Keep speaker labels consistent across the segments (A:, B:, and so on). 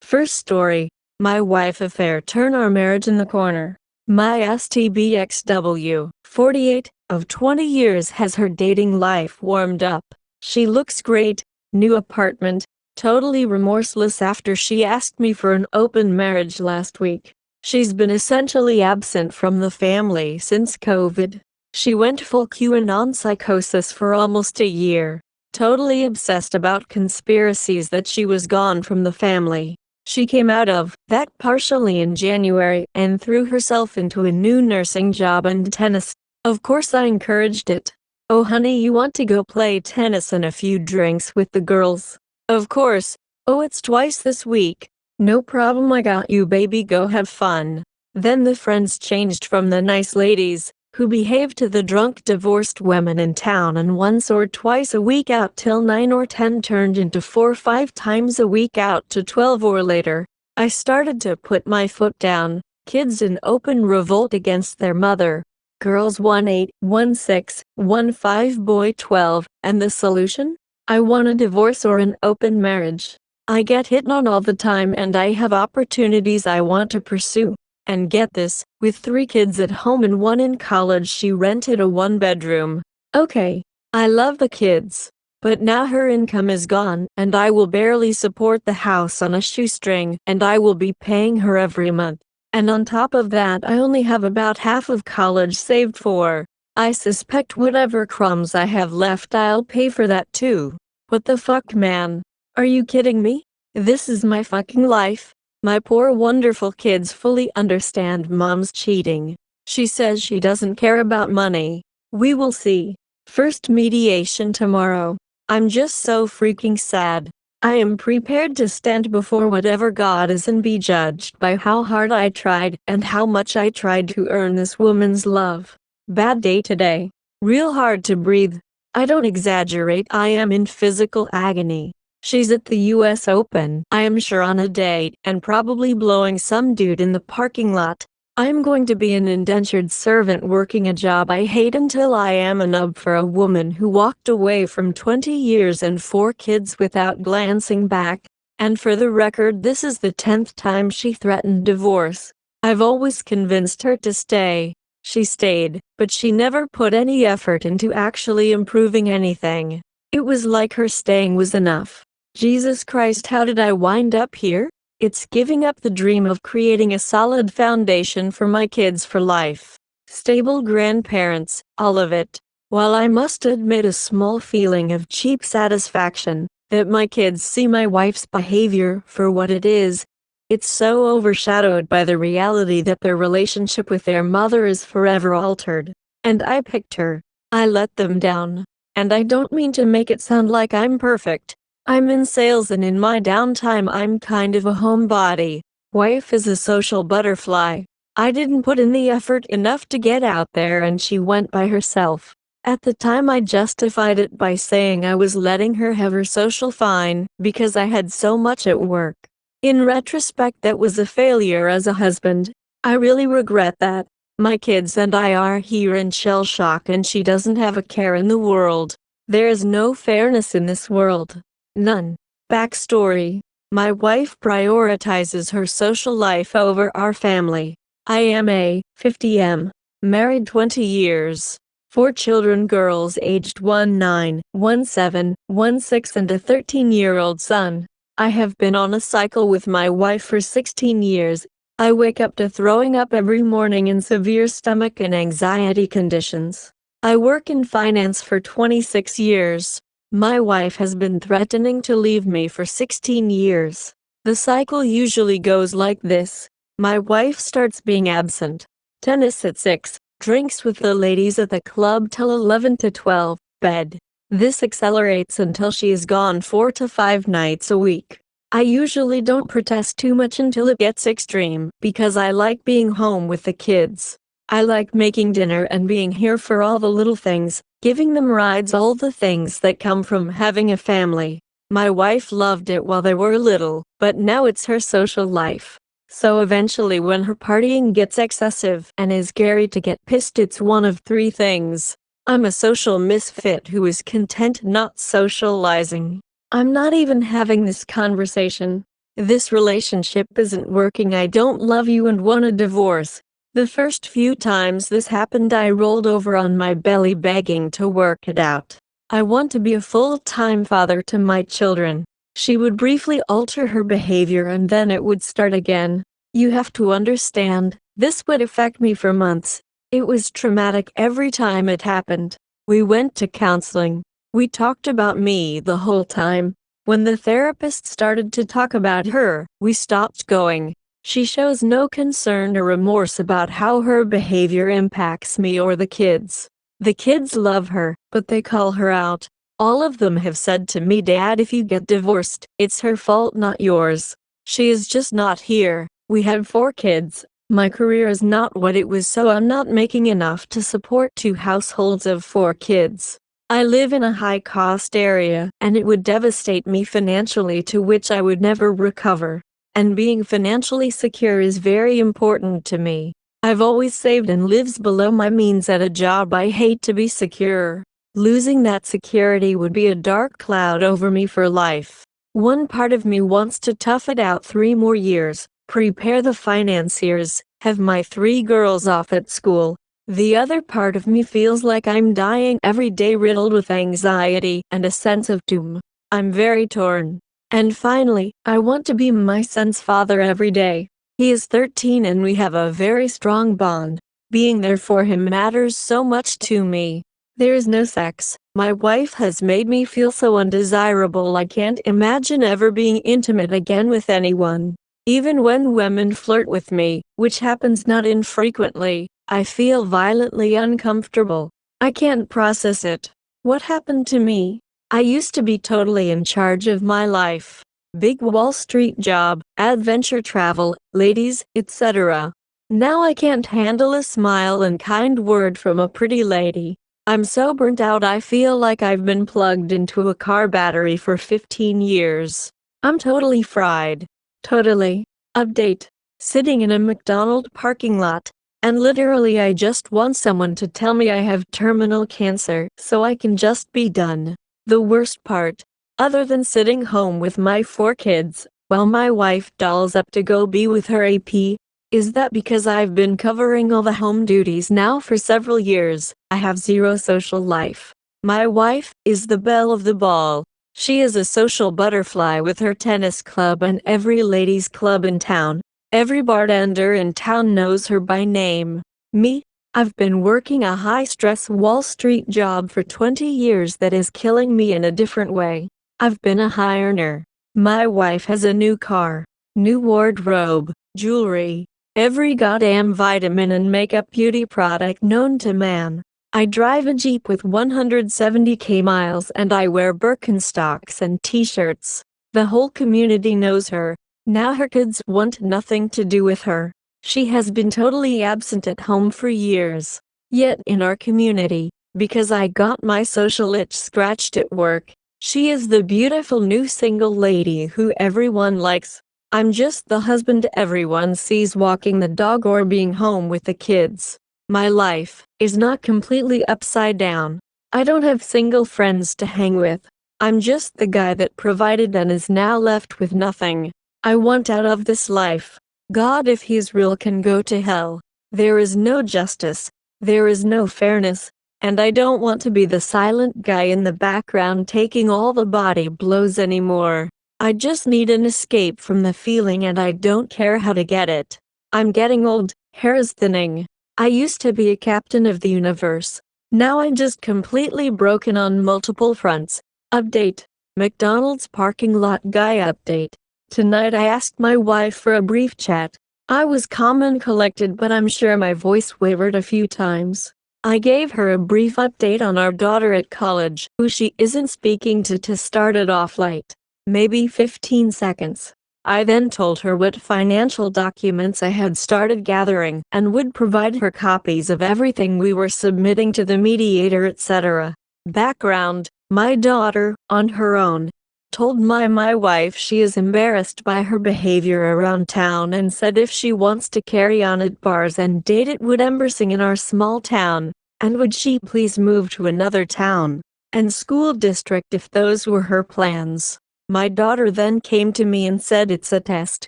A: First story. My wife affair turn our marriage in the corner. My STBXW, 48, of 20 years has her dating life warmed up. She looks great, new apartment, totally remorseless after she asked me for an open marriage last week. She's been essentially absent from the family since COVID. She went full QAnon psychosis for almost a year, totally obsessed about conspiracies that she was gone from the family. She came out of that partially in January and threw herself into a new nursing job and tennis. Of course I encouraged it. Oh honey, you want to go play tennis and a few drinks with the girls? Of course. Oh, it's twice this week. No problem, I got you baby, go have fun. Then the friends changed from the nice ladies, who behaved to the drunk divorced women in town and once or twice a week out till 9 or 10 turned into 4 or 5 times a week out to 12 or later. I started to put my foot down, kids in open revolt against their mother. Girls 18, 16, 15, boy 12, and the solution? I want a divorce or an open marriage. I get hit on all the time and I have opportunities I want to pursue. And get this, with 3 kids at home and 1 in college, she rented a 1-bedroom. Okay, I love the kids. But now her income is gone, and I will barely support the house on a shoestring, and I will be paying her every month. And on top of that, I only have about half of college saved for. I suspect whatever crumbs I have left, I'll pay for that too. What the fuck, man? Are you kidding me? This is my fucking life. My poor wonderful kids fully understand mom's cheating. She says she doesn't care about money. We will see. First mediation tomorrow. I'm just so freaking sad. I am prepared to stand before whatever God is and be judged by how hard I tried and how much I tried to earn this woman's love. Bad day today. Real hard to breathe. I don't exaggerate, I am in physical agony. She's at the US Open, I am sure, on a date, and probably blowing some dude in the parking lot. I'm going to be an indentured servant working a job I hate until I am a nub for a woman who walked away from 20 years and 4 kids without glancing back. And for the record, this is the 10th time she threatened divorce. I've always convinced her to stay. She stayed, but she never put any effort into actually improving anything. It was like her staying was enough. Jesus Christ, how did I wind up here? It's giving up the dream of creating a solid foundation for my kids for life. Stable grandparents, all of it. While I must admit a small feeling of cheap satisfaction that my kids see my wife's behavior for what it is, it's so overshadowed by the reality that their relationship with their mother is forever altered. And I picked her. I let them down. And I don't mean to make it sound like I'm perfect. I'm in sales and in my downtime I'm kind of a homebody. Wife is a social butterfly. I didn't put in the effort enough to get out there and she went by herself. At the time I justified it by saying I was letting her have her social fun because I had so much at work. In retrospect, that was a failure as a husband. I really regret that. My kids and I are here in shell shock and she doesn't have a care in the world. There is no fairness in this world. None. Backstory. My wife prioritizes her social life over our family. I am a 50M. Married 20 years. 4 children, girls aged 19, 17, 16 and a 13-year-old son. I have been on a cycle with my wife for 16 years. I wake up to throwing up every morning in severe stomach and anxiety conditions. I work in finance for 26 years. My wife has been threatening to leave me for 16 years. The cycle usually goes like this. My wife starts being absent. Tennis at 6, drinks with the ladies at the club till 11 to 12, bed. This accelerates until she is gone 4 to 5 nights a week. I usually don't protest too much until it gets extreme, because I like being home with the kids. I like making dinner and being here for all the little things, giving them rides, all the things that come from having a family. My wife loved it while they were little, but now it's her social life. So eventually when her partying gets excessive and is scary to get pissed, it's one of 3 things. I'm a social misfit who is content not socializing. I'm not even having this conversation. This relationship isn't working. I don't love you and want a divorce. The first few times this happened, I rolled over on my belly begging to work it out. I want to be a full-time father to my children. She would briefly alter her behavior and then it would start again. You have to understand, this would affect me for months. It was traumatic every time it happened. We went to counseling. We talked about me the whole time. When the therapist started to talk about her, we stopped going. She shows no concern or remorse about how her behavior impacts me or the kids. The kids love her, but they call her out. All of them have said to me, "Dad, if you get divorced, it's her fault, not yours. She is just not here." We had 4 kids. My career is not what it was, so I'm not making enough to support 2 households of 4 kids. I live in a high-cost area, and it would devastate me financially, to which I would never recover. And being financially secure is very important to me. I've always saved and lives below my means at a job I hate to be secure. Losing that security would be a dark cloud over me for life. One part of me wants to tough it out 3 more years, prepare the financiers, have my 3 girls off at school. The other part of me feels like I'm dying every day, riddled with anxiety and a sense of doom. I'm very torn. And finally, I want to be my son's father every day. He is 13 and we have a very strong bond. Being there for him matters so much to me. There is no sex. My wife has made me feel so undesirable. I can't imagine ever being intimate again with anyone. Even when women flirt with me, which happens not infrequently, I feel violently uncomfortable. I can't process it. What happened to me? I used to be totally in charge of my life. Big Wall Street job, adventure travel, ladies, etc. Now I can't handle a smile and kind word from a pretty lady. I'm so burnt out, I feel like I've been plugged into a car battery for 15 years. I'm totally fried. Totally. Update. Sitting in a McDonald's parking lot. And literally I just want someone to tell me I have terminal cancer so I can just be done. The worst part, other than sitting home with my 4 kids, while my wife dolls up to go be with her AP, is that because I've been covering all the home duties now for several years, I have zero social life. My wife is the belle of the ball. She is a social butterfly with her tennis club and every ladies' club in town. Every bartender in town knows her by name. Me? I've been working a high-stress Wall Street job for 20 years that is killing me in a different way. I've been a high earner. My wife has a new car, new wardrobe, jewelry, every goddamn vitamin and makeup beauty product known to man. I drive a Jeep with 170k miles and I wear Birkenstocks and t-shirts. The whole community knows her. Now her kids want nothing to do with her. She has been totally absent at home for years. Yet in our community, because I got my social itch scratched at work, she is the beautiful new single lady who everyone likes. I'm just the husband everyone sees walking the dog or being home with the kids. My life is not completely upside down. I don't have single friends to hang with. I'm just the guy that provided and is now left with nothing. I want out of this life. God, if he's real, can go to hell. There is no justice. There is no fairness. And I don't want to be the silent guy in the background taking all the body blows anymore. I just need an escape from the feeling and I don't care how to get it. I'm getting old, hair is thinning. I used to be a captain of the universe. Now I'm just completely broken on multiple fronts. Update. McDonald's parking lot guy update. Tonight I asked my wife for a brief chat. I was calm and collected, but I'm sure my voice wavered a few times. I gave her a brief update on our daughter at college, who she isn't speaking to start it off light. Maybe 15 seconds. I then told her what financial documents I had started gathering and would provide her copies of everything we were submitting to the mediator, etc. Background: my daughter, on her own, told my wife she is embarrassed by her behavior around town and said if she wants to carry on at bars and date, it would embarrassing in our small town, and would she please move to another town and school district if those were her plans. My daughter then came to me and said it's a test.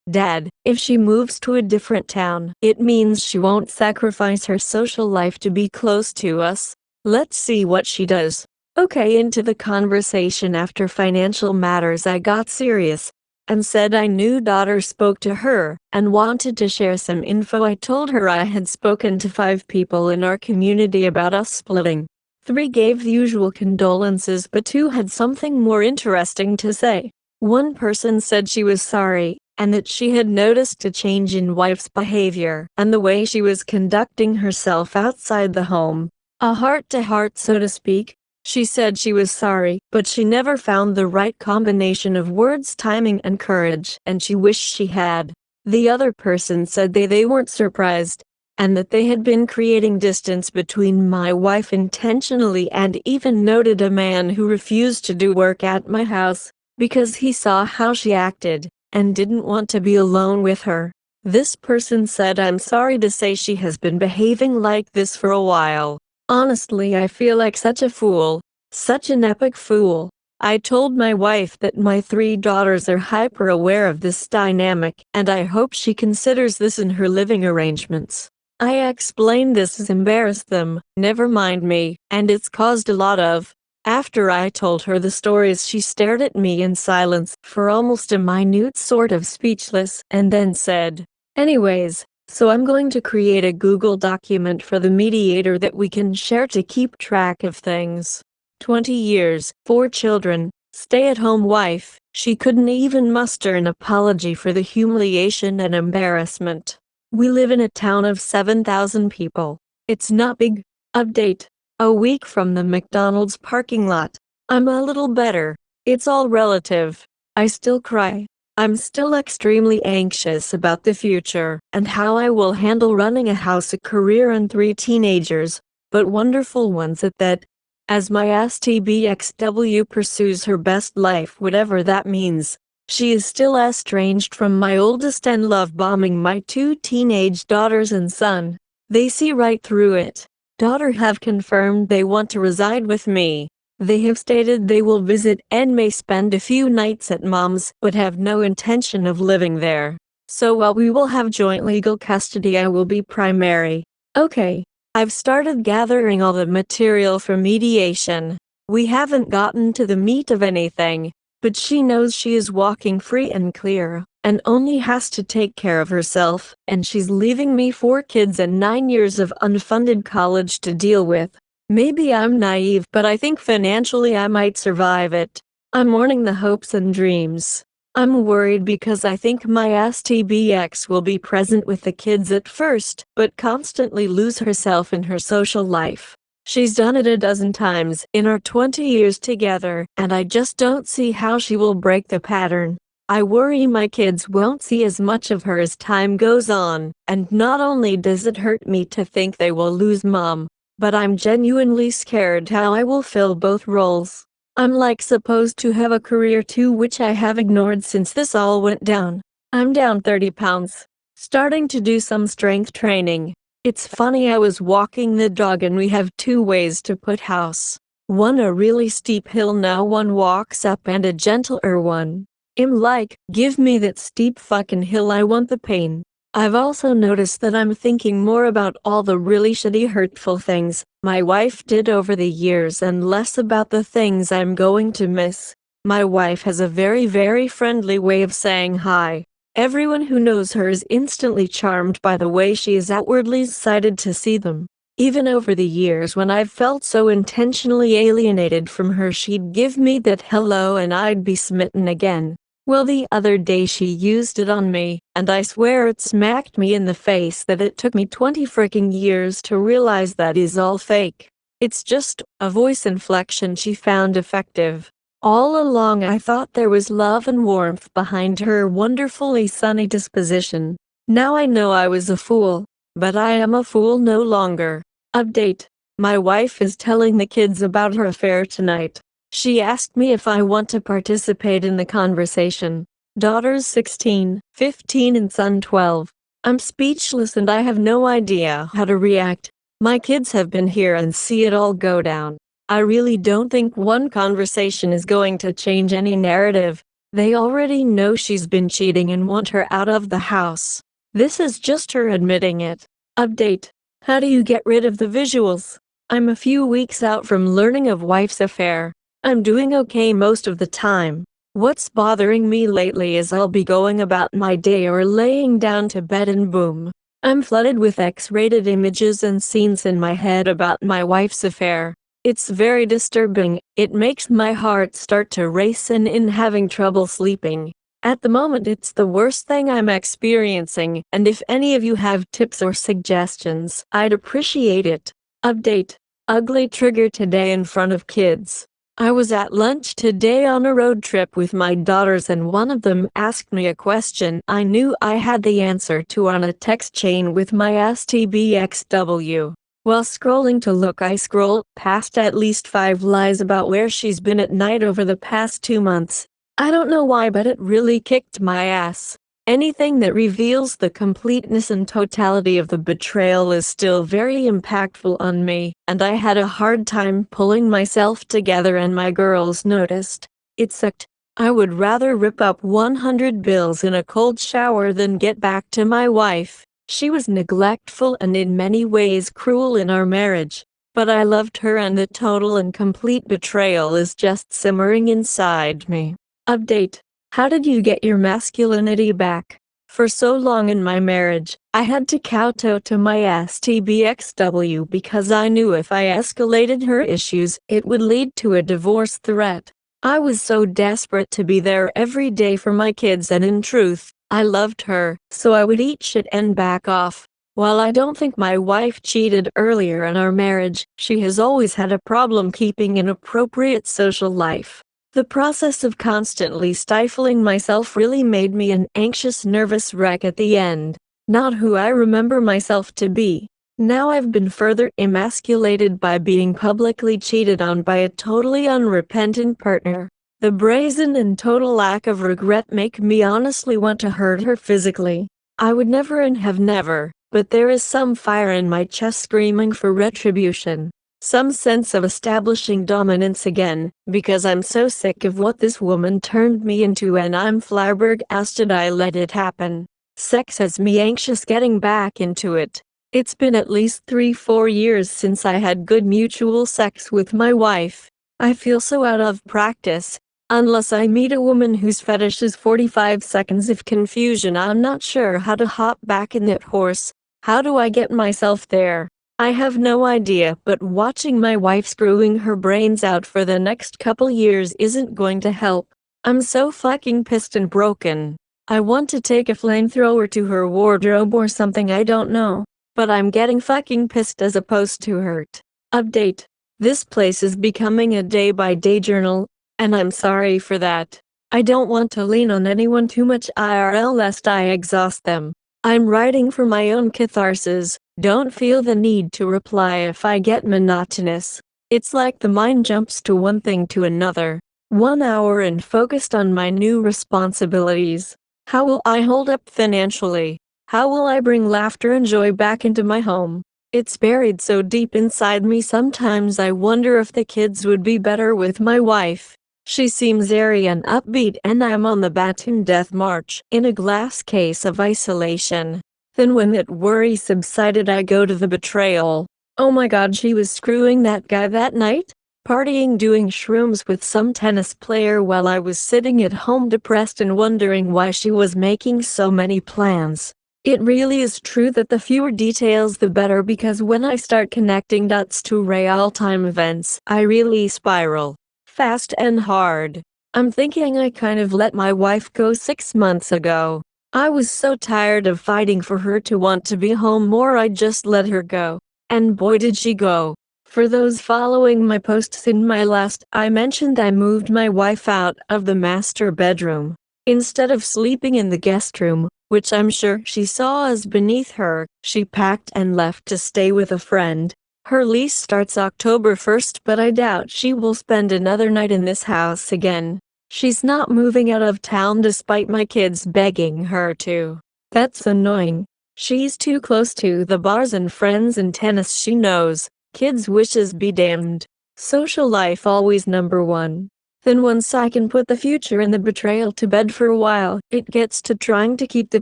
A: Dad, if she moves to a different town, it means she won't sacrifice her social life to be close to us. Let's see what she does. Okay, into the conversation after financial matters I got serious and said I knew daughter spoke to her and wanted to share some info. I told her I had spoken to 5 people in our community about us splitting. 3 gave the usual condolences, but 2 had something more interesting to say. One person said she was sorry, and that she had noticed a change in wife's behavior and the way she was conducting herself outside the home. A heart-to-heart, so to speak. She said she was sorry, but she never found the right combination of words, timing, and courage, and she wished she had. The other person said they weren't surprised, and that they had been creating distance between my wife intentionally, and even noted a man who refused to do work at my house because he saw how she acted and didn't want to be alone with her. This person said, I'm sorry to say she has been behaving like this for a while. Honestly, I feel like such a fool. Such an epic fool. I told my wife that my 3 daughters are hyper aware of this dynamic, and I hope she considers this in her living arrangements. I explained this has embarrassed them, never mind me, and it's caused a lot of. After I told her the stories, she stared at me in silence for almost a minute, sort of speechless, and then said, anyways, so I'm going to create a Google document for the mediator that we can share to keep track of things. 20 years, 4 children, stay-at-home wife. She couldn't even muster an apology for the humiliation and embarrassment. We live in a town of 7,000 people. It's not big. Update. A week from the McDonald's parking lot. I'm a little better. It's all relative. I still cry. I'm still extremely anxious about the future and how I will handle running a house, a career, and 3 teenagers, but wonderful ones at that. As my STBXW pursues her best life, whatever that means. She is still estranged from my oldest and love bombing my 2 teenage daughters and son. They see right through it. Daughter have confirmed they want to reside with me. They have stated they will visit and may spend a few nights at mom's, but have no intention of living there. So while we will have joint legal custody, I will be primary. Okay. I've started gathering all the material for mediation. We haven't gotten to the meat of anything. But she knows she is walking free and clear, and only has to take care of herself, and she's leaving me 4 kids and 9 years of unfunded college to deal with. Maybe I'm naive, but I think financially I might survive it. I'm mourning the hopes and dreams. I'm worried because I think my STBX will be present with the kids at first, but constantly lose herself in her social life. She's done it a dozen times in our 20 years together, and I just don't see how she will break the pattern. I worry my kids won't see as much of her as time goes on, and not only does it hurt me to think they will lose mom, but I'm genuinely scared how I will fill both roles. I'm like supposed to have a career too, which I have ignored since this all went down. I'm down 30 pounds, starting to do some strength training. It's funny, I was walking the dog and we have 2 ways to put house. One a really steep hill, now one walks up, and a gentler one. I'm like, give me that steep fucking hill, I want the pain. I've also noticed that I'm thinking more about all the really shitty, hurtful things my wife did over the years and less about the things I'm going to miss. My wife has a very, very friendly way of saying hi. Everyone who knows her is instantly charmed by the way she is outwardly excited to see them. Even over the years when I've felt so intentionally alienated from her, she'd give me that hello and I'd be smitten again. Well, the other day she used it on me, and I swear it smacked me in the face that it took me 20 freaking years to realize that is all fake. It's just a voice inflection she found effective. All along I thought there was love and warmth behind her wonderfully sunny disposition. Now I know I was a fool, but I am a fool no longer. Update. My wife is telling the kids about her affair tonight. She asked me if I want to participate in the conversation. Daughters 16, 15 and son 12. I'm speechless and I have no idea how to react. My kids have been here and see it all go down. I really don't think one conversation is going to change any narrative. They already know she's been cheating and want her out of the house. This is just her admitting it. Update. How do you get rid of the visuals? I'm a few weeks out from learning of wife's affair. I'm doing okay most of the time. What's bothering me lately is I'll be going about my day or laying down to bed and boom, I'm flooded with X-rated images and scenes in my head about my wife's affair. It's very disturbing. It makes my heart start to race and in having trouble sleeping. At the moment it's the worst thing I'm experiencing, and if any of you have tips or suggestions, I'd appreciate it. Update. Ugly trigger today in front of kids. I was at lunch today on a road trip with my daughters and one of them asked me a question I knew I had the answer to on a text chain with my STBXW. While scrolling to look, I scroll past at least 5 lies about where she's been at night over the past 2 months. I don't know why, but it really kicked my ass. Anything that reveals the completeness and totality of the betrayal is still very impactful on me, and I had a hard time pulling myself together and my girls noticed. It sucked. I would rather rip up 100 bills in a cold shower than get back to my wife. She was neglectful and in many ways cruel in our marriage, but I loved her and the total and complete betrayal is just simmering inside me. Update. How did you get your masculinity back? For so long in my marriage, I had to kowtow to my STBXW because I knew if I escalated her issues, it would lead to a divorce threat. I was so desperate to be there every day for my kids, and in truth, I loved her, so I would eat shit and back off. While I don't think my wife cheated earlier in our marriage, she has always had a problem keeping an appropriate social life. The process of constantly stifling myself really made me an anxious, nervous wreck at the end, not who I remember myself to be. Now I've been further emasculated by being publicly cheated on by a totally unrepentant partner. The brazen and total lack of regret make me honestly want to hurt her physically. I would never and have never, but there is some fire in my chest screaming for retribution. Some sense of establishing dominance again, because I'm so sick of what this woman turned me into and I'm flabbergasted I let it happen. Sex has me anxious getting back into it. It's been at least 3-4 years since I had good mutual sex with my wife. I feel so out of practice. Unless I meet a woman whose fetish is 45 seconds of confusion, I'm not sure how to hop back in that horse. How do I get myself there? I have no idea, but watching my wife screwing her brains out for the next couple years isn't going to help. I'm so fucking pissed and broken. I want to take a flamethrower to her wardrobe or something, I don't know. But I'm getting fucking pissed as opposed to hurt. Update. This place is becoming a day-by-day journal, and I'm sorry for that. I don't want to lean on anyone too much IRL lest I exhaust them. I'm writing for my own catharsis. Don't feel the need to reply if I get monotonous. It's like the mind jumps to one thing to another. 1 hour and focused on my new responsibilities. How will I hold up financially? How will I bring laughter and joy back into my home? It's buried so deep inside me sometimes I wonder if the kids would be better with my wife. She seems airy and upbeat and I'm on the Batum death march in a glass case of isolation. Then when that worry subsided I go to the betrayal. Oh my god, she was screwing that guy that night? Partying, doing shrooms with some tennis player while I was sitting at home depressed and wondering why she was making so many plans. It really is true that the fewer details the better, because when I start connecting dots to real-time events, I really spiral. Fast and hard. I'm thinking I kind of let my wife go 6 months ago. I was so tired of fighting for her to want to be home more, I just let her go. And boy did she go. For those following my posts in my last, I mentioned I moved my wife out of the master bedroom. Instead of sleeping in the guest room, which I'm sure she saw as beneath her, she packed and left to stay with a friend. Her lease starts October 1st, but I doubt she will spend another night in this house again. She's not moving out of town despite my kids begging her to. That's annoying. She's too close to the bars and friends and tennis she knows. Kids' wishes be damned. Social life always number one. Then once I can put the future and the betrayal to bed for a while, it gets to trying to keep the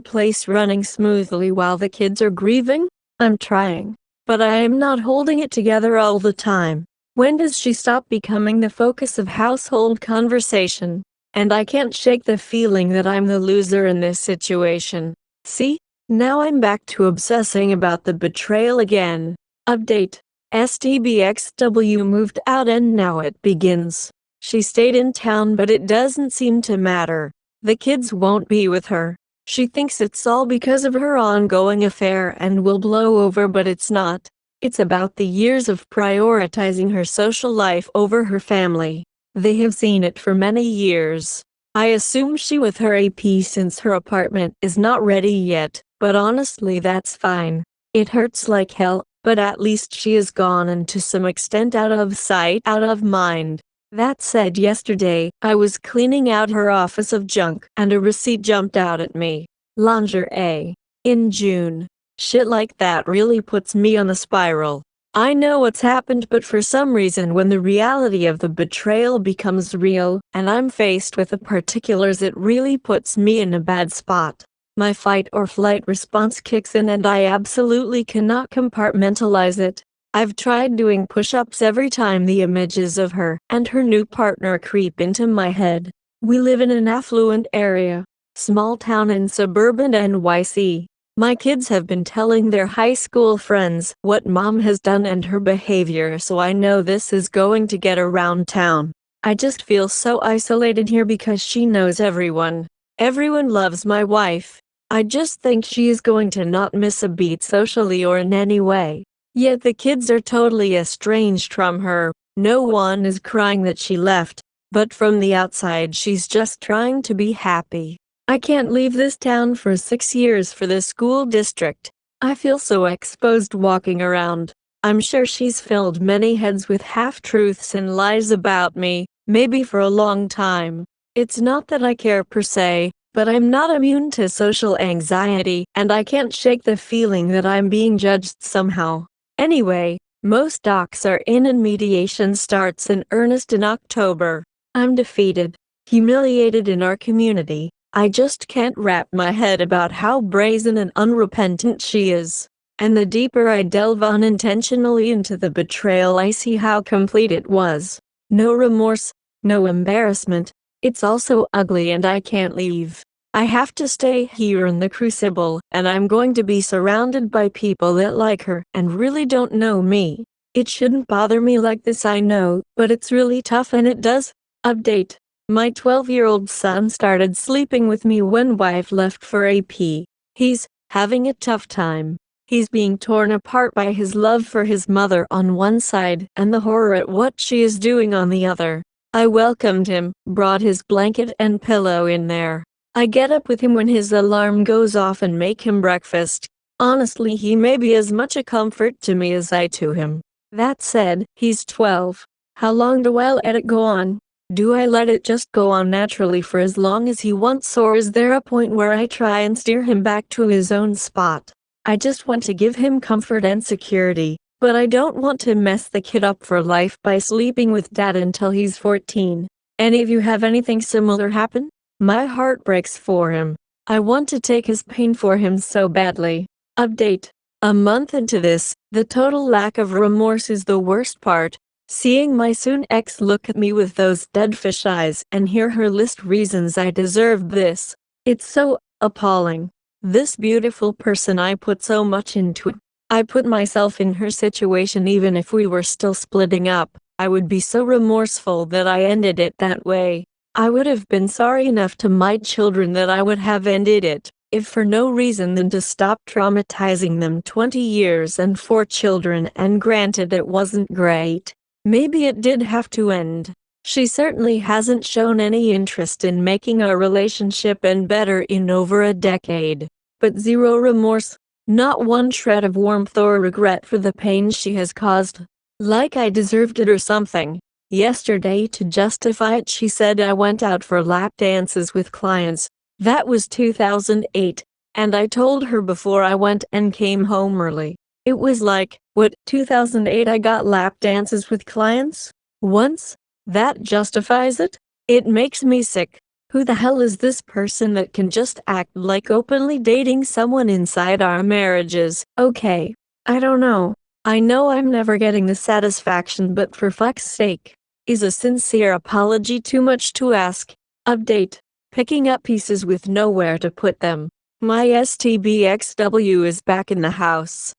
A: place running smoothly while the kids are grieving. I'm trying, but I am not holding it together all the time. When does she stop becoming the focus of household conversation? And I can't shake the feeling that I'm the loser in this situation. See? Now I'm back to obsessing about the betrayal again. Update. STBXW moved out and now it begins. She stayed in town but it doesn't seem to matter. The kids won't be with her. She thinks it's all because of her ongoing affair and will blow over, but it's not. It's about the years of prioritizing her social life over her family. They have seen it for many years. I assume she with her AP since her apartment is not ready yet, but honestly that's fine. It hurts like hell, but at least she is gone and to some extent out of sight, out of mind. That said, yesterday, I was cleaning out her office of junk and a receipt jumped out at me. Lingerie. In June. Shit like that really puts me on a spiral. I know what's happened, but for some reason when the reality of the betrayal becomes real, and I'm faced with the particulars, it really puts me in a bad spot. My fight or flight response kicks in and I absolutely cannot compartmentalize it. I've tried doing push-ups every time the images of her and her new partner creep into my head. We live in an affluent area, small town in suburban NYC. My kids have been telling their high school friends what mom has done and her behavior, so I know this is going to get around town. I just feel so isolated here because she knows everyone. Everyone loves my wife. I just think she is going to not miss a beat socially or in any way. Yet the kids are totally estranged from her. No one is crying that she left, but from the outside she's just trying to be happy. I can't leave this town for 6 years for the school district. I feel so exposed walking around. I'm sure she's filled many heads with half-truths and lies about me, maybe for a long time. It's not that I care per se, but I'm not immune to social anxiety, and I can't shake the feeling that I'm being judged somehow. Anyway, most docs are in and mediation starts in earnest in October. I'm defeated, humiliated in our community. I just can't wrap my head about how brazen and unrepentant she is. And the deeper I delve unintentionally into the betrayal, I see how complete it was. No remorse, no embarrassment. It's also ugly and I can't leave. I have to stay here in the crucible, and I'm going to be surrounded by people that like her and really don't know me. It shouldn't bother me like this, I know, but it's really tough and it does. Update. My 12-year-old son started sleeping with me when wife left for AP. He's having a tough time. He's being torn apart by his love for his mother on one side and the horror at what she is doing on the other. I welcomed him, brought his blanket and pillow in there. I get up with him when his alarm goes off and make him breakfast. Honestly, he may be as much a comfort to me as I to him. That said, he's 12. How long do I let it go on? Do I let it just go on naturally for as long as he wants, or is there a point where I try and steer him back to his own spot? I just want to give him comfort and security, but I don't want to mess the kid up for life by sleeping with dad until he's 14. Any of you have anything similar happen? My heart breaks for him. I want to take his pain for him so badly. Update. A month into this, the total lack of remorse is the worst part. Seeing my soon ex look at me with those dead fish eyes and hear her list reasons I deserved this. It's so appalling. This beautiful person I put so much into. I put myself in her situation. Even if we were still splitting up, I would be so remorseful that I ended it that way. I would have been sorry enough to my children that I would have ended it, if for no reason than to stop traumatizing them. 20 years and 4 children, and granted it wasn't great. Maybe it did have to end. She certainly hasn't shown any interest in making our relationship end better in over a decade. But zero remorse, not one shred of warmth or regret for the pain she has caused. Like I deserved it or something. Yesterday, to justify it, she said I went out for lap dances with clients. That was 2008, and I told her before I went and came home early. It was like, what, 2008 I got lap dances with clients? Once? That justifies it? It makes me sick. Who the hell is this person that can just act like openly dating someone inside our marriages? Okay, I don't know. I know I'm never getting the satisfaction, but for fuck's sake. Is a sincere apology too much to ask? Update. Picking up pieces with nowhere to put them. My STBXW is back in the house.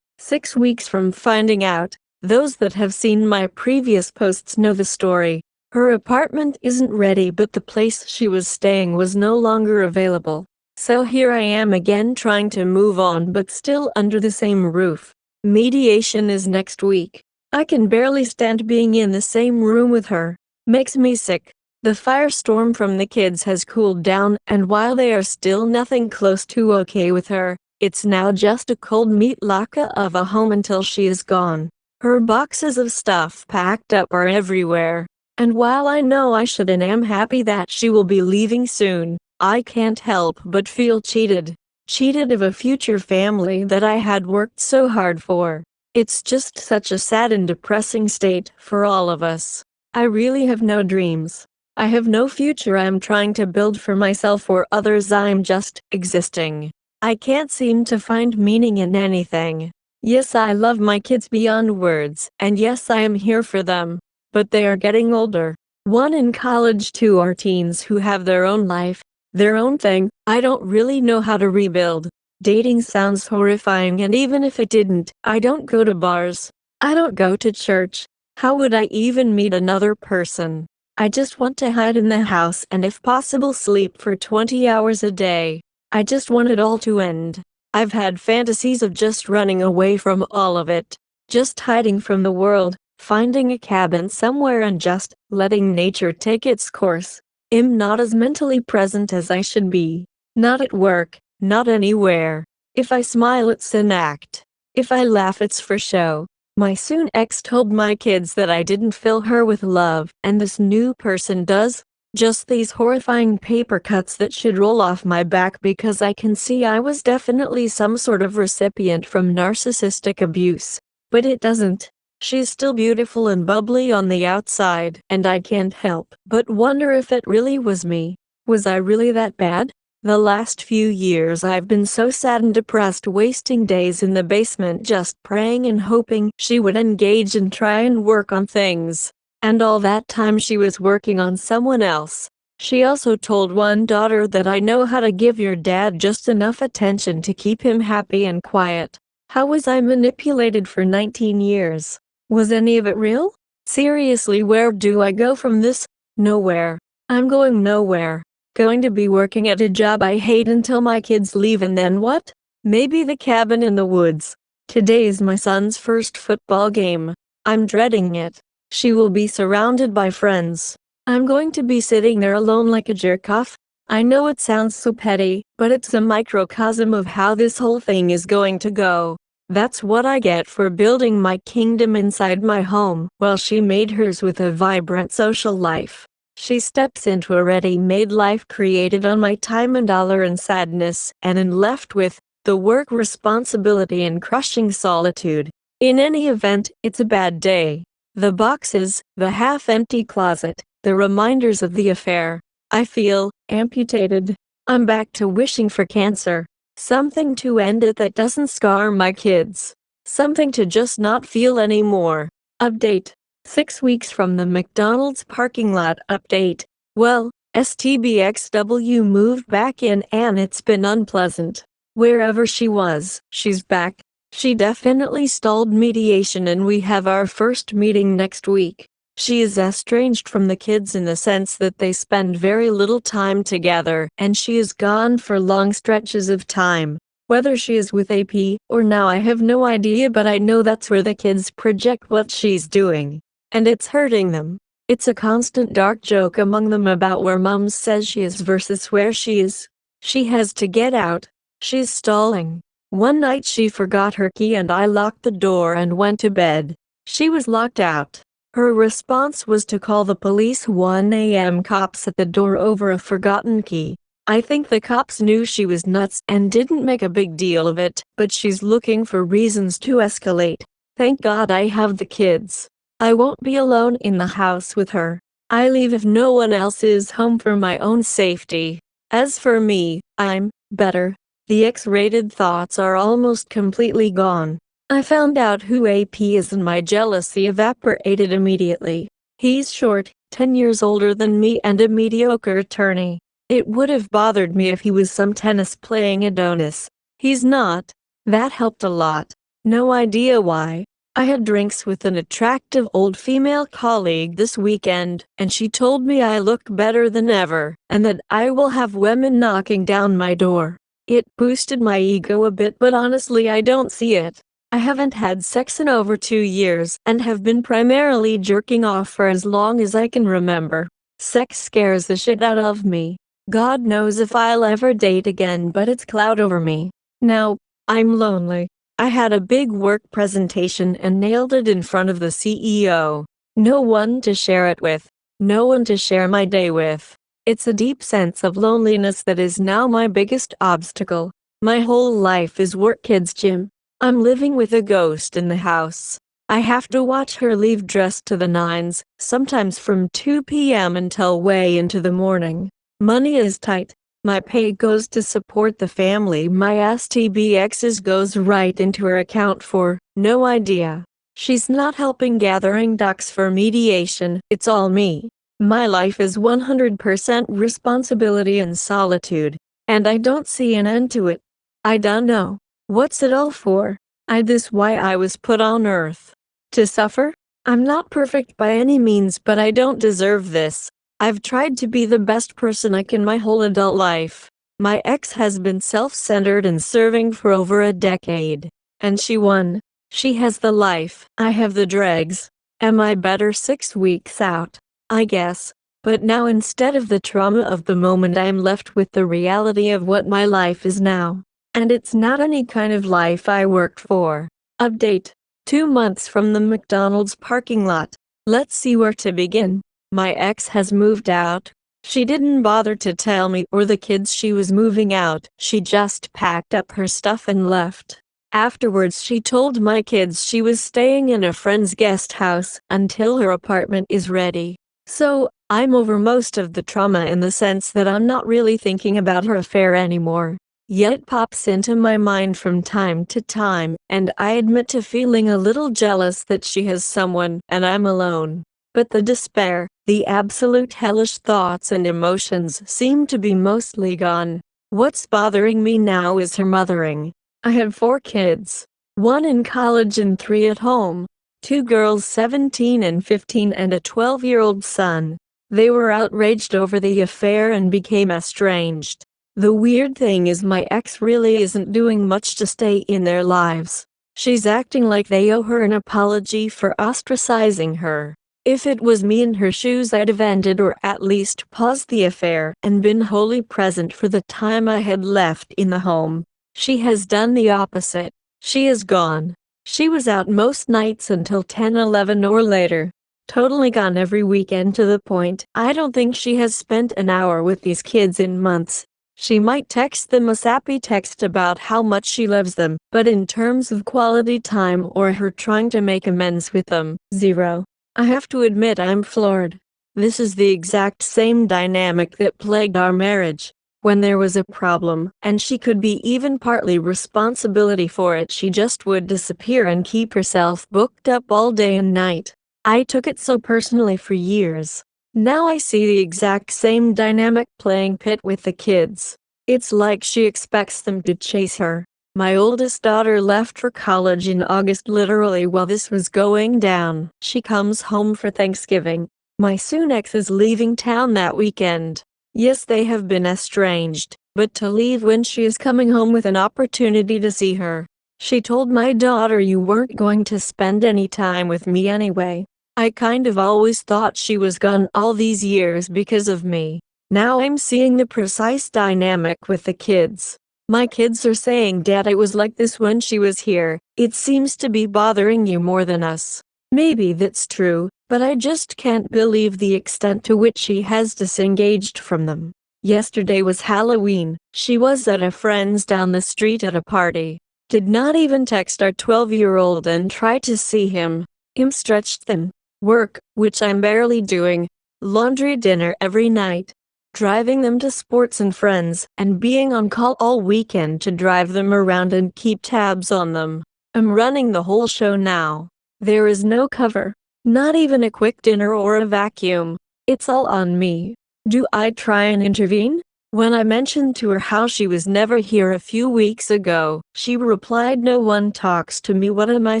A: 6 weeks from finding out. Those that have seen my previous posts know the story. Her apartment isn't ready, but the place she was staying was no longer available. So here I am again trying to move on, but still under the same roof. Mediation is next week. I can barely stand being in the same room with her. Makes me sick. The firestorm from the kids has cooled down, and while they are still nothing close to okay with her, it's now just a cold meat laka of a home until she is gone. Her boxes of stuff packed up are everywhere. And while I know I should and am happy that she will be leaving soon, I can't help but feel cheated. Cheated of a future family that I had worked so hard for. It's just such a sad and depressing state for all of us. I really have no dreams. I have no future I'm trying to build for myself or others. I'm just existing. I can't seem to find meaning in anything. Yes, I love my kids beyond words, and yes, I am here for them. But they are getting older. One in college, two are teens who have their own life, their own thing. I don't really know how to rebuild. Dating sounds horrifying, and even if it didn't, I don't go to bars. I don't go to church. How would I even meet another person? I just want to hide in the house and if possible sleep for 20 hours a day. I just want it all to end. I've had fantasies of just running away from all of it. Just hiding from the world, finding a cabin somewhere and just letting nature take its course. I'm not as mentally present as I should be. Not at work, not anywhere. If I smile, it's an act. If I laugh, it's for show. My soon ex told my kids that I didn't fill her with love, and this new person does. Just these horrifying paper cuts that should roll off my back because I can see I was definitely some sort of recipient from narcissistic abuse. But it doesn't. She's still beautiful and bubbly on the outside, and I can't help but wonder if it really was me. Was I really that bad? The last few years I've been so sad and depressed, wasting days in the basement just praying and hoping she would engage and try and work on things. And all that time she was working on someone else. She also told one daughter that I know how to give your dad just enough attention to keep him happy and quiet. How was I manipulated for 19 years? Was any of it real? Seriously, where do I go from this? Nowhere. I'm going nowhere. Going to be working at a job I hate until my kids leave, and then what? Maybe the cabin in the woods. Today is my son's first football game. I'm dreading it. She will be surrounded by friends. I'm going to be sitting there alone like a jerk-off. I know it sounds so petty, but it's a microcosm of how this whole thing is going to go. That's what I get for building my kingdom inside my home, while she made hers with a vibrant social life. She steps into a ready-made life created on my time and dollar and sadness, and left with the work responsibility and crushing solitude. In any event, it's a bad day. The boxes, the half-empty closet, the reminders of the affair. I feel amputated. I'm back to wishing for cancer. Something to end it that doesn't scar my kids. Something to just not feel anymore. Update. 6 weeks from the McDonald's parking lot. Update. Well, STBXW moved back in and it's been unpleasant. Wherever she was, she's back. She definitely stalled mediation and we have our first meeting next week. She is estranged from the kids in the sense that they spend very little time together, and she is gone for long stretches of time. Whether she is with AP or now, I have no idea, but I know that's where the kids project what she's doing. And it's hurting them. It's a constant dark joke among them about where mom says she is versus where she is. She has to get out. She's stalling. One night she forgot her key and I locked the door and went to bed. She was locked out. Her response was to call the police. 1 a.m. cops at the door over a forgotten key. I think the cops knew she was nuts and didn't make a big deal of it, but she's looking for reasons to escalate. Thank God I have the kids. I won't be alone in the house with her. I leave if no one else is home for my own safety. As for me, I'm better. The X-rated thoughts are almost completely gone. I found out who AP is and my jealousy evaporated immediately. He's short, 10 years older than me and a mediocre attorney. It would have bothered me if he was some tennis-playing Adonis. He's not. That helped a lot. No idea why. I had drinks with an attractive old female colleague this weekend, and she told me I look better than ever, and that I will have women knocking down my door. It boosted my ego a bit, but honestly I don't see it. I haven't had sex in over 2 years and have been primarily jerking off for as long as I can remember. Sex scares the shit out of me. God knows if I'll ever date again, but it's cloud over me. Now, I'm lonely. I had a big work presentation and nailed it in front of the CEO. No one to share it with. No one to share my day with. It's a deep sense of loneliness that is now my biggest obstacle. My whole life is work, kids, gym. I'm living with a ghost in the house. I have to watch her leave dressed to the nines, sometimes from 2 p.m. until way into the morning. Money is tight. My pay goes to support the family. My STBX's goes right into her account for no idea. She's not helping gathering ducks for mediation. It's all me. My life is 100% responsibility and solitude, and I don't see an end to it. I don't know. What's it all for? This why I was put on earth. To suffer? I'm not perfect by any means, but I don't deserve this. I've tried to be the best person I can my whole adult life. My ex has been self-centered and serving for over a decade. And she won. She has the life. I have the dregs. Am I better 6 weeks out? I guess. But now instead of the trauma of the moment, I'm left with the reality of what my life is now. And it's not any kind of life I worked for. Update. 2 months from the McDonald's parking lot. Let's see where to begin. My ex has moved out. She didn't bother to tell me or the kids she was moving out. She just packed up her stuff and left. Afterwards, she told my kids she was staying in a friend's guest house until her apartment is ready. So, I'm over most of the trauma in the sense that I'm not really thinking about her affair anymore. Yet it pops into my mind from time to time, and I admit to feeling a little jealous that she has someone and I'm alone. But the despair, the absolute hellish thoughts and emotions seem to be mostly gone. What's bothering me now is her mothering. I had 4 kids. 1 in college and 3 at home. 2 girls 17 and 15 and a 12-year-old son. They were outraged over the affair and became estranged. The weird thing is my ex really isn't doing much to stay in their lives. She's acting like they owe her an apology for ostracizing her. If it was me in her shoes, I'd have ended or at least paused the affair and been wholly present for the time I had left in the home. She has done the opposite. She is gone. She was out most nights until 10-11 or later. Totally gone every weekend to the point I don't think she has spent an hour with these kids in months. She might text them a sappy text about how much she loves them, but in terms of quality time or her trying to make amends with them, zero. I have to admit I'm floored. This is the exact same dynamic that plagued our marriage. When there was a problem, and she could be even partly responsibility for it, she just would disappear and keep herself booked up all day and night. I took it so personally for years. Now I see the exact same dynamic playing pit with the kids. It's like she expects them to chase her. My oldest daughter left for college in August, literally while this was going down. She comes home for Thanksgiving. My soon ex is leaving town that weekend. Yes, they have been estranged, but to leave when she is coming home with an opportunity to see her. She told my daughter, "You weren't going to spend any time with me anyway." I kind of always thought she was gone all these years because of me. Now I'm seeing the precise dynamic with the kids. My kids are saying, "Dad, it was like this when she was here. It seems to be bothering you more than us." Maybe that's true, but I just can't believe the extent to which she has disengaged from them. Yesterday was Halloween. She was at a friend's down the street at a party. Did not even text our 12-year-old and try to see him. I'm stretched thin. Work, which I'm barely doing. laundry, dinner every night, driving them to sports and friends, and being on call all weekend to drive them around and keep tabs on them. I'm running the whole show now. There is no cover, not even a quick dinner or a vacuum. It's all on me. Do I try and intervene? When I mentioned to her how she was never here a few weeks ago, she replied, "No one talks to me. What am I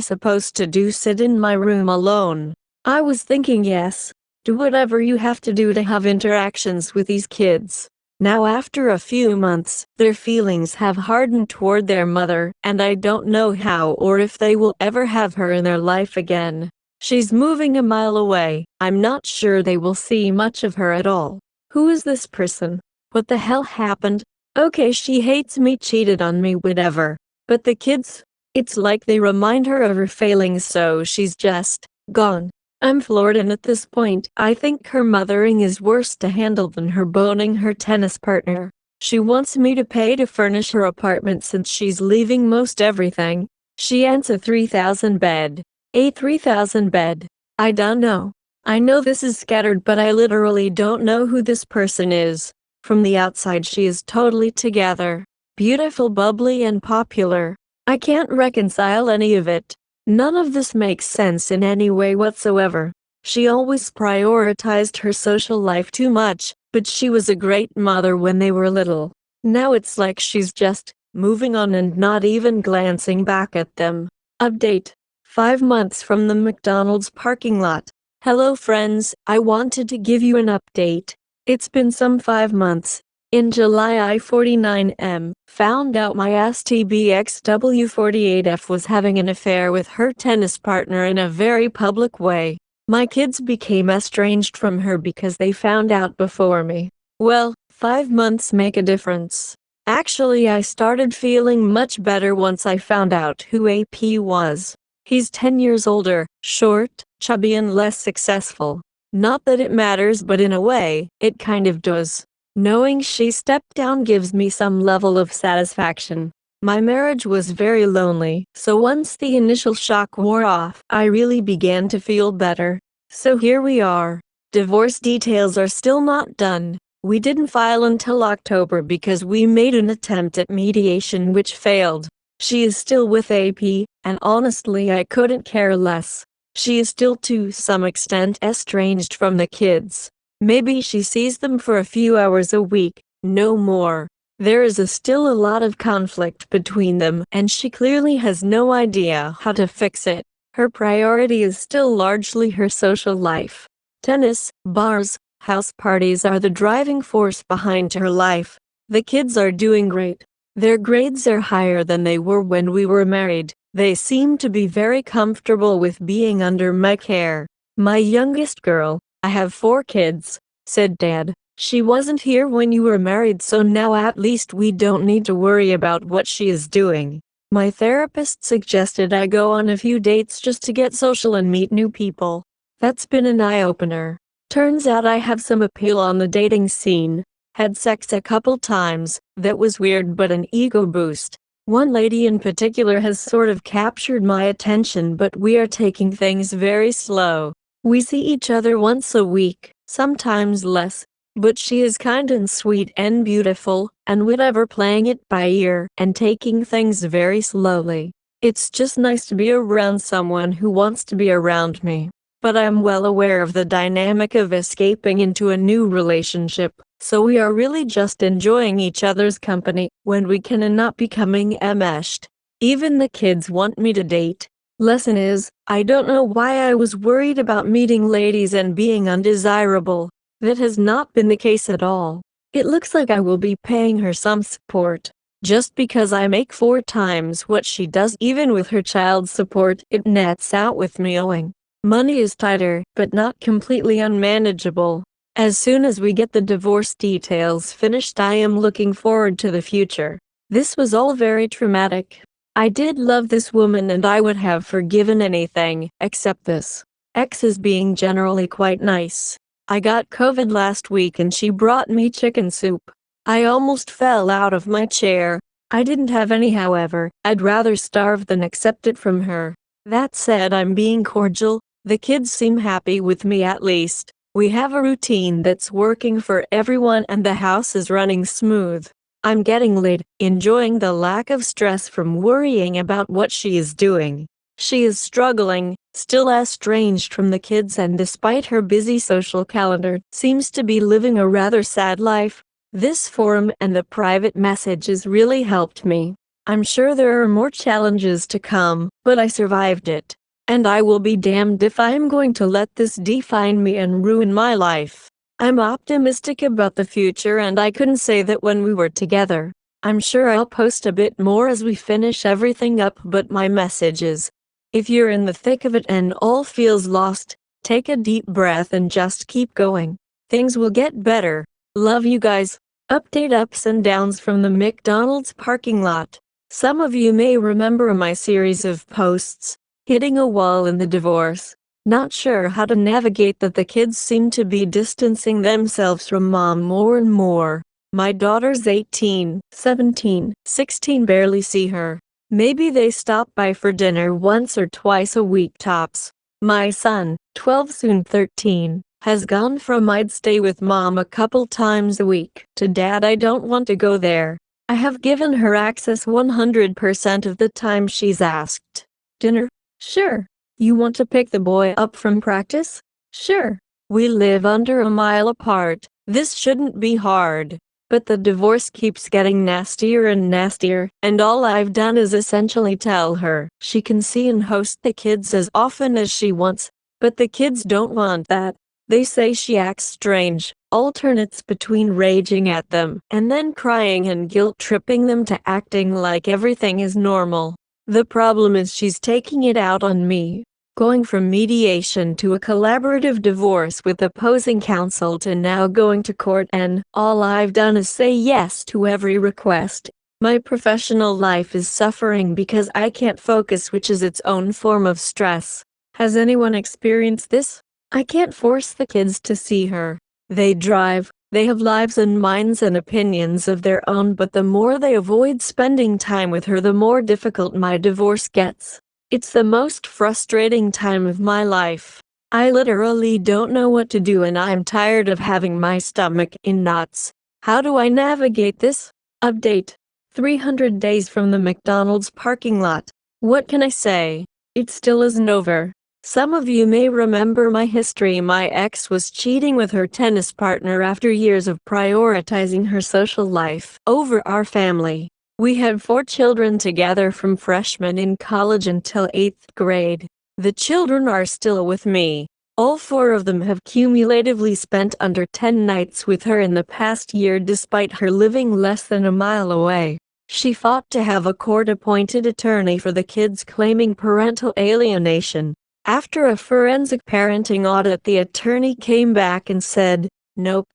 A: supposed to do? Sit in my room alone?" I was thinking, yes, do whatever you have to do to have interactions with these kids. Now after a few months, their feelings have hardened toward their mother, and I don't know how or if they will ever have her in their life again. She's moving a mile away. I'm not sure they will see much of her at all. Who is this person? What the hell happened? Okay, she hates me, cheated on me, whatever. But the kids? It's like they remind her of her failings, so she's just gone. I'm floored, and at this point, I think her mothering is worse to handle than her boning her tennis partner. She wants me to pay to furnish her apartment since she's leaving most everything. She owns a 3,000 bed. A 3,000 bed. I don't know. I know this is scattered, but I literally don't know who this person is. From the outside she is totally together. Beautiful, bubbly, and popular. I can't reconcile any of it. None of this makes sense in any way whatsoever. She always prioritized her social life too much, but she was a great mother when they were little. Now it's like she's just moving on and not even glancing back at them. Update. 5 months from the McDonald's parking lot. Hello friends, I wanted to give you an update. It's been some 5 months. In July, I-49M found out my STBXW48F was having an affair with her tennis partner in a very public way. My kids became estranged from her because they found out before me. Well, 5 months make a difference. Actually, I started feeling much better once I found out who AP was. He's 10 years older, short, chubby, and less successful. Not that it matters, but in a way, it kind of does. Knowing she stepped down gives me some level of satisfaction. My marriage was very lonely, so once the initial shock wore off, I really began to feel better. So here we are. Divorce details are still not done. We didn't file until October because we made an attempt at mediation which failed. She is still with AP, and honestly I couldn't care less. She is still to some extent estranged from the kids. Maybe she sees them for a few hours a week, no more. There is still a lot of conflict between them, and she clearly has no idea how to fix it. Her priority is still largely her social life. Tennis, bars, house parties are the driving force behind her life. The kids are doing great. Their grades are higher than they were when we were married. They seem to be very comfortable with being under my care. My youngest girl, I have 4 kids, said Dad. She wasn't here when you were married, so now at least we don't need to worry about what she is doing. My therapist suggested I go on a few dates just to get social and meet new people. That's been an eye-opener. Turns out I have some appeal on the dating scene. Had sex a couple times, that was weird but an ego boost. One lady in particular has sort of captured my attention, but we are taking things very slow. We see each other once a week, sometimes less, but she is kind and sweet and beautiful, and whatever, playing it by ear and taking things very slowly. It's just nice to be around someone who wants to be around me. But I'm well aware of the dynamic of escaping into a new relationship, so we are really just enjoying each other's company when we can and not becoming enmeshed. Even the kids want me to date. Lesson is, I don't know why I was worried about meeting ladies and being undesirable. That has not been the case at all. It looks like I will be paying her some support. Just because I make 4 times what she does, even with her child support, it nets out with me owing. Money is tighter, but not completely unmanageable. As soon as we get the divorce details finished, I am looking forward to the future. This was all very traumatic. I did love this woman and I would have forgiven anything, except this. X is being generally quite nice. I got COVID last week and she brought me chicken soup. I almost fell out of my chair. I didn't have any, however. I'd rather starve than accept it from her. That said, I'm being cordial. The kids seem happy with me at least. We have a routine that's working for everyone and the house is running smooth. I'm getting laid, enjoying the lack of stress from worrying about what she is doing. She is struggling, still estranged from the kids, and despite her busy social calendar, seems to be living a rather sad life. This forum and the private messages really helped me. I'm sure there are more challenges to come, but I survived it. And I will be damned if I am going to let this define me and ruin my life. I'm optimistic about the future, and I couldn't say that when we were together. I'm sure I'll post a bit more as we finish everything up, but my message is, if you're in the thick of it and all feels lost, take a deep breath and just keep going. Things will get better. Love you guys. Update ups and downs from the McDonald's parking lot. Some of you may remember my series of posts, hitting a wall in the divorce. Not sure how to navigate that. The kids seem to be distancing themselves from mom more and more. My daughter's 18, 17, 16, barely see her. Maybe they stop by for dinner once or twice a week tops. My son, 12 soon 13, has gone from "I'd stay with mom a couple times a week" to "Dad, I don't want to go there." I have given her access 100% of the time she's asked. Dinner? Sure. You want to pick the boy up from practice? Sure. We live under a mile apart. This shouldn't be hard. But the divorce keeps getting nastier and nastier, and all I've done is essentially tell her she can see and host the kids as often as she wants. But the kids don't want that. They say she acts strange, alternates between raging at them and then crying and guilt-tripping them to acting like everything is normal. The problem is she's taking it out on me. Going from mediation to a collaborative divorce with opposing counsel to now going to court, and all I've done is say yes to every request. My professional life is suffering because I can't focus, which is its own form of stress. Has anyone experienced this? I can't force the kids to see her. They drive, they have lives and minds and opinions of their own, but the more they avoid spending time with her, the more difficult my divorce gets. It's the most frustrating time of my life. I literally don't know what to do, and I'm tired of having my stomach in knots. How do I navigate this? Update. 300 days from the McDonald's parking lot. What can I say? It still isn't over. Some of you may remember my history. My ex was cheating with her tennis partner after years of prioritizing her social life over our family. We had 4 children together from freshman in college until 8th grade. The children are still with me. All 4 of them have cumulatively spent under 10 nights with her in the past year, despite her living less than a mile away. She fought to have a court-appointed attorney for the kids, claiming parental alienation. After a forensic parenting audit, the attorney came back and said, "Nope.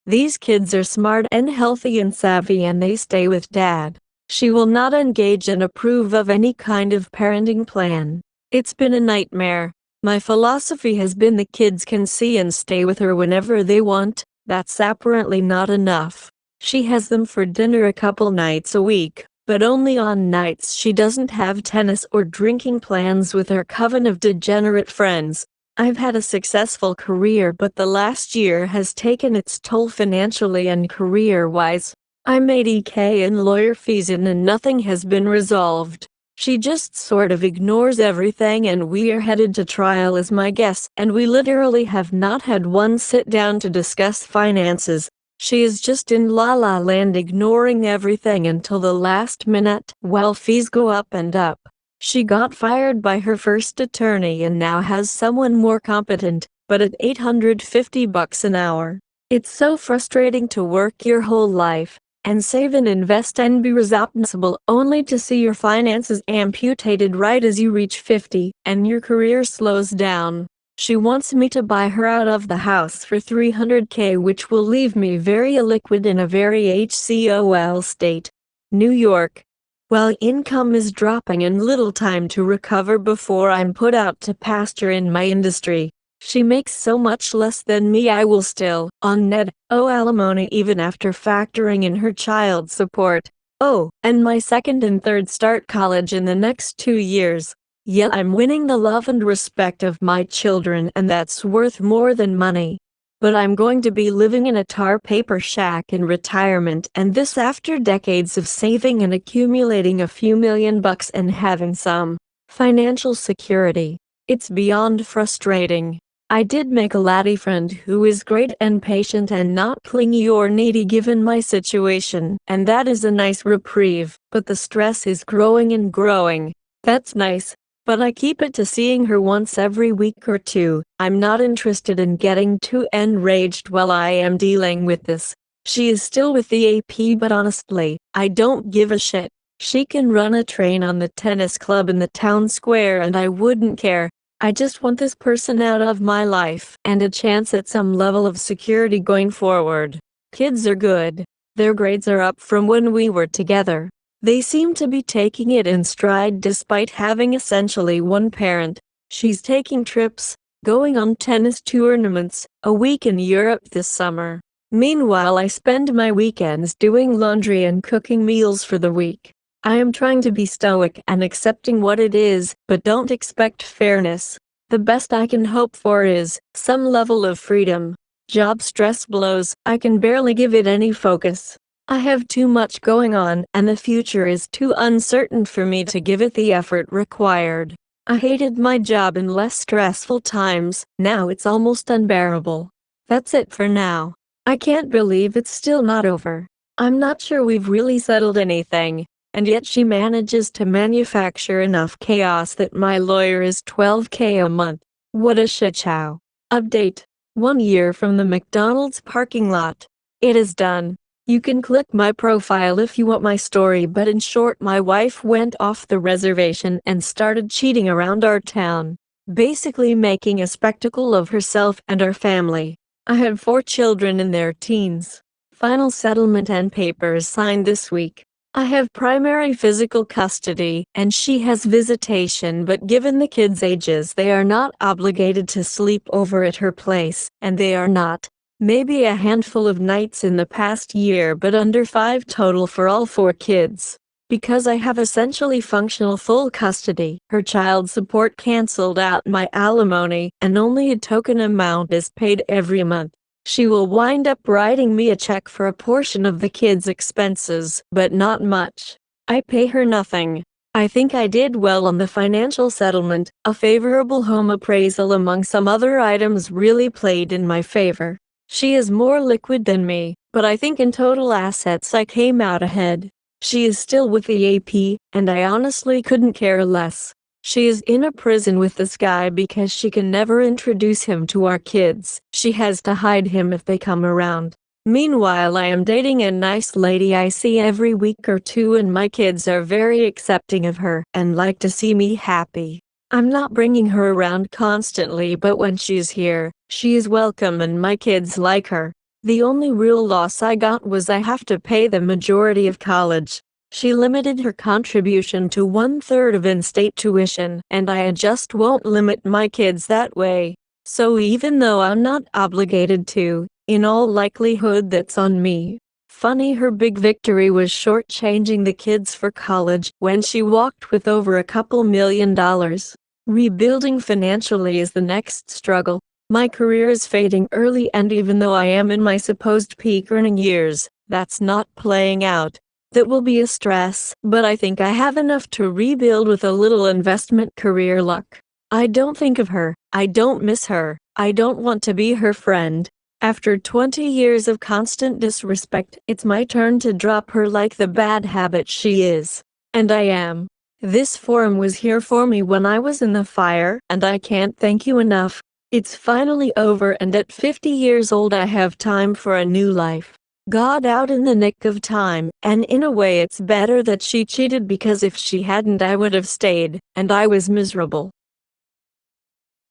A: These kids are smart and healthy and savvy, and they stay with Dad." She will not engage and approve of any kind of parenting plan. It's been a nightmare. My philosophy has been the kids can see and stay with her whenever they want. That's apparently not enough. She has them for dinner a couple nights a week, but only on nights she doesn't have tennis or drinking plans with her coven of degenerate friends. I've had a successful career, but the last year has taken its toll financially and career-wise. I'm $80K in lawyer fees in, and nothing has been resolved. She just sort of ignores everything, and we're headed to trial as my guess, and we literally have not had one sit down to discuss finances. She is just in la la land, ignoring everything until the last minute, while fees go up and up. She got fired by her first attorney and now has someone more competent, but at $850 an hour. It's so frustrating to work your whole life and save and invest and be responsible, only to see your finances amputated right as you reach 50 and your career slows down. She wants me to buy her out of the house for $300K, which will leave me very illiquid in a very HCOL state. New York. While income is dropping and little time to recover before I'm put out to pasture in my industry, she makes so much less than me. I will still, on net, owe alimony even after factoring in her child support. Oh, and my second and third start college in the next 2 years. Yet I'm winning the love and respect of my children, and that's worth more than money. but I'm going to be living in a tar paper shack in retirement, and this after decades of saving and accumulating a few $1,000,000 and having some financial security. It's beyond frustrating. I did make a laddie friend who is great and patient and not clingy or needy given my situation, and that is a nice reprieve, but the stress is growing and growing. That's nice, but I keep it to seeing her once every week or two. I'm not interested in getting too enraged while I am dealing with this. She is still with the AP, but honestly, I don't give a shit. She can run a train on the tennis club in the town square and I wouldn't care. I just want this person out of my life and a chance at some level of security going forward. Kids are good. Their grades are up from when we were together. They seem to be taking it in stride despite having essentially one parent. She's taking trips, going on tennis tournaments, a week in Europe this summer. Meanwhile, I spend my weekends doing laundry and cooking meals for the week. I am trying to be stoic and accepting what it is, but don't expect fairness. The best I can hope for is some level of freedom. Job stress blows, I can barely give it any focus. I have too much going on, and the future is too uncertain for me to give it the effort required. I hated my job in less stressful times, now it's almost unbearable. That's it for now. I can't believe it's still not over. I'm not sure we've really settled anything. And yet she manages to manufacture enough chaos that my lawyer is $12K a month. What a shit show. Update. 1 year from the McDonald's parking lot. It is done. You can click my profile if you want my story, but in short, my wife went off the reservation and started cheating around our town, basically making a spectacle of herself and our family. I had 4 children in their teens. Final settlement and papers signed this week. I have primary physical custody, and she has visitation, but given the kids' ages, they are not obligated to sleep over at her place, and they are not. Maybe a handful of nights in the past year, but under 5 total for all 4 kids. Because I have essentially functional full custody, her child support canceled out my alimony, and only a token amount is paid every month. She will wind up writing me a check for a portion of the kids' expenses, but not much. I pay her nothing. I think I did well on the financial settlement. A favorable home appraisal among some other items really played in my favor. She is more liquid than me, but I think in total assets I came out ahead. She is still with the AP, and I honestly couldn't care less. She is in a prison with this guy because she can never introduce him to our kids. She has to hide him if they come around. Meanwhile, I am dating a nice lady I see every week or two, and my kids are very accepting of her and like to see me happy. I'm not bringing her around constantly, but when she's here, she is welcome and my kids like her. The only real loss I got was I have to pay the majority of college. She limited her contribution to 1/3 of in-state tuition, and I just won't limit my kids that way. So even though I'm not obligated to, in all likelihood that's on me. Funny, her big victory was shortchanging the kids for college when she walked with over a couple $1,000,000. Rebuilding financially is the next struggle. My career is fading early, and even though I am in my supposed peak earning years, that's not playing out. That will be a stress, but I think I have enough to rebuild with a little investment career luck. I don't think of her, I don't miss her, I don't want to be her friend. After 20 years of constant disrespect, it's my turn to drop her like the bad habit she is. And I am. This forum was here for me when I was in the fire, and I can't thank you enough. It's finally over, and at 50 years old I have time for a new life. Got out in the nick of time, and in a way it's better that she cheated, because if she hadn't I would have stayed, and I was miserable.